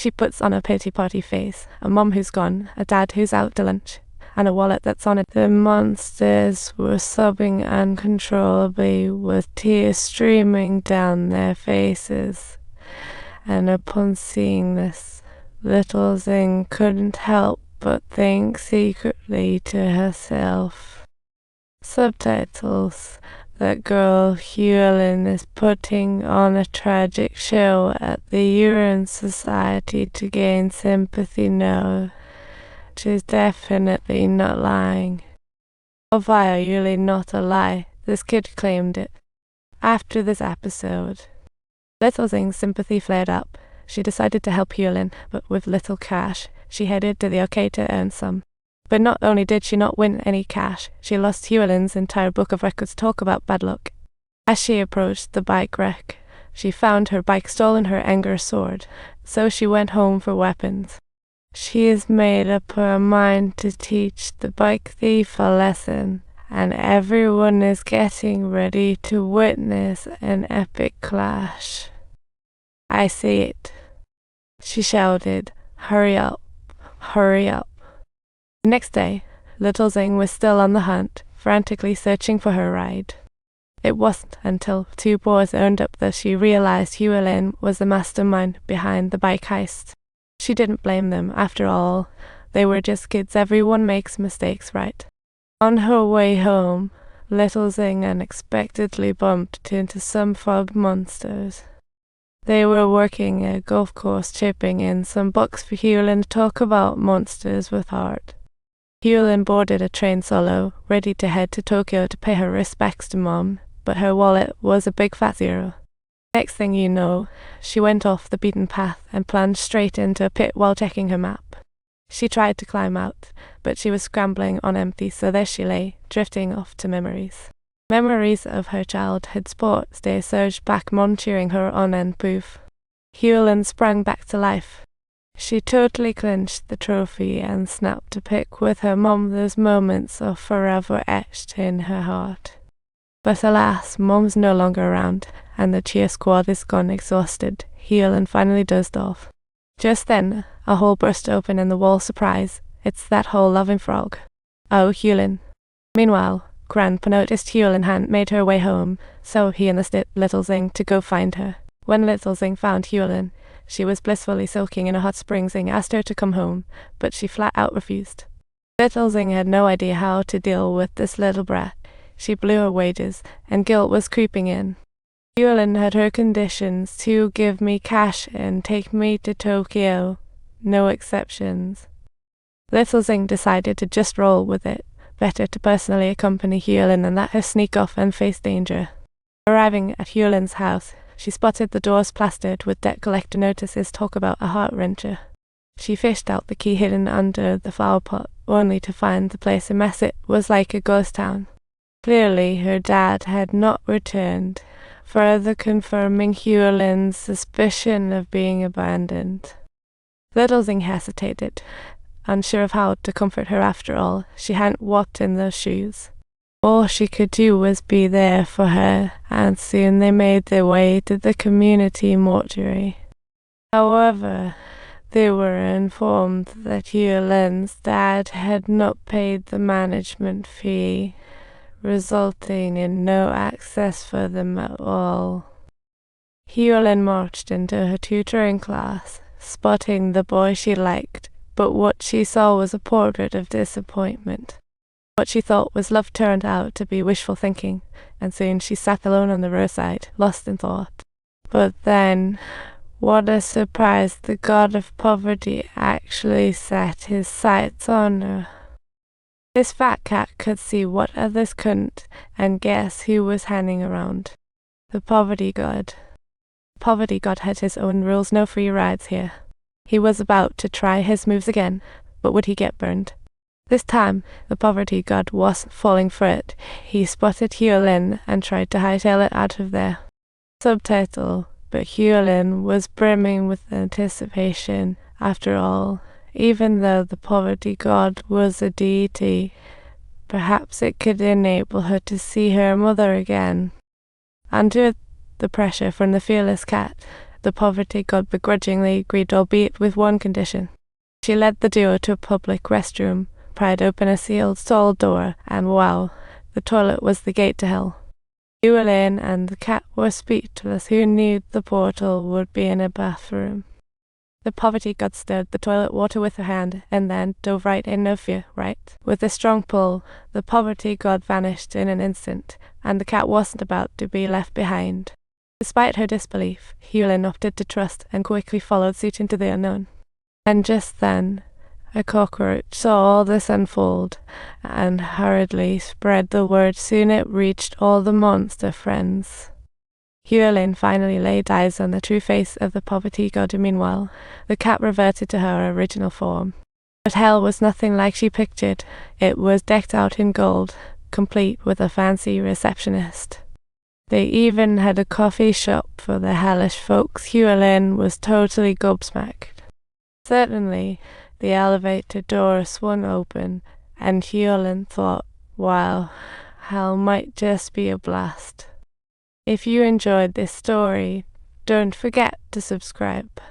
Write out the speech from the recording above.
She puts on a pity-party face, a mom who's gone, a dad who's out to lunch, and a wallet that's on it. The monsters were sobbing uncontrollably with tears streaming down their faces. And upon seeing this, little Zing couldn't help but think secretly to herself. Subtitles. That girl Huali is putting on a tragic show at the Uran Society to gain sympathy. No, she's definitely not lying. Or why are Huali not a lie? This kid claimed it. After this episode, little Zing's sympathy flared up. She decided to help Huali, but with little cash, she headed to the arcade to earn some. But not only did she not win any cash, she lost Huali's entire book of records talk about bad luck. As she approached the bike wreck, she found her bike stolen, her anger soared, so she went home for weapons. She has made up her mind to teach the bike thief a lesson, and everyone is getting ready to witness an epic clash. I see it. She shouted, "Hurry up, hurry up." The next day, little Zing was still on the hunt, frantically searching for her ride. It wasn't until 2 boys owned up that she realized Huali was the mastermind behind the bike heist. She didn't blame them, after all. They were just kids, everyone makes mistakes, right? On her way home, little Zing unexpectedly bumped into some fog monsters. They were working a golf course, chipping in some bucks for Huali to talk about monsters with heart. Huali boarded a train solo, ready to head to Tokyo to pay her respects to Mom, but her wallet was a big fat zero. Next thing you know, she went off the beaten path and plunged straight into a pit while checking her map. She tried to climb out, but she was scrambling on empty, so there she lay, drifting off to memories. Memories of her childhood sports day surged back, Mom cheering her on and poof. Huali sprang back to life. She totally clinched the trophy and snapped a pic with her mom. Those moments are forever etched in her heart. But alas, Mom's no longer around, and the cheer squad is gone exhausted. Huali finally dozed off. Just then, a hole burst open in the wall. Surprise, it's that hole-loving frog. Oh, Huali. Meanwhile, Grandpa noticed Huali hadn't made her way home, so he enlisted little Zing to go find her. When little Zing found Huali, she was blissfully soaking in a hot spring. Zing asked her to come home, but she flat out refused. Little Zing had no idea how to deal with this little brat. She blew her wages, and guilt was creeping in. Huali had her conditions: to give me cash and take me to Tokyo. No exceptions. Little Zing decided to just roll with it. Better to personally accompany Huali and let her sneak off and face danger. Arriving at Huali's house, she spotted the doors plastered with debt collector notices. Talk about a heart-wrencher. She fished out the key hidden under the flower pot, only to find the place a mess. It was like a ghost town. Clearly, her dad had not returned, further confirming Huali's suspicion of being abandoned. Little Zing hesitated, unsure of how to comfort her. After all, she hadn't walked in those shoes. All she could do was be there for her, and soon they made their way to the community mortuary. However, they were informed that Huali's dad had not paid the management fee, resulting in no access for them at all. Huali marched into her tutoring class, spotting the boy she liked, but what she saw was a portrait of disappointment. What she thought was love turned out to be wishful thinking, and soon she sat alone on the roadside, lost in thought. But then, what a surprise, the god of poverty actually set his sights on her. This fat cat could see what others couldn't, and guess who was hanging around? The poverty god. The poverty god had his own rules, no free rides here. He was about to try his moves again, but would he get burned? This time, the poverty god wasn't falling for it. He spotted Huali and tried to hightail it out of there. Subtitle, but Huali was brimming with anticipation. After all, even though the poverty god was a deity, perhaps it could enable her to see her mother again. Under the pressure from the fearless cat, The poverty god begrudgingly agreed, albeit with one condition. She led the duo to a public restroom, pried open a sealed stall door, and wow, the toilet was the gate to hell. Huali and the cat were speechless. Who knew the portal would be in a bathroom? The poverty god stirred the toilet water with her hand, and then dove right in, no fear, right? With a strong pull, the poverty god vanished in an instant, and the cat wasn't about to be left behind. Despite her disbelief, Huali opted to trust and quickly followed suit into the unknown. And just then, a cockroach saw all this unfold, and hurriedly spread the word. Soon it reached all the monster friends. Huali finally laid eyes on the true face of the poverty god. Meanwhile, the cat reverted to her original form. But hell was nothing like she pictured. It was decked out in gold, complete with a fancy receptionist. They even had a coffee shop for the hellish folks. Huali was totally gobsmacked. Suddenly, the elevator door swung open, and Huali thought, wow, hell might just be a blast. If you enjoyed this story, don't forget to subscribe.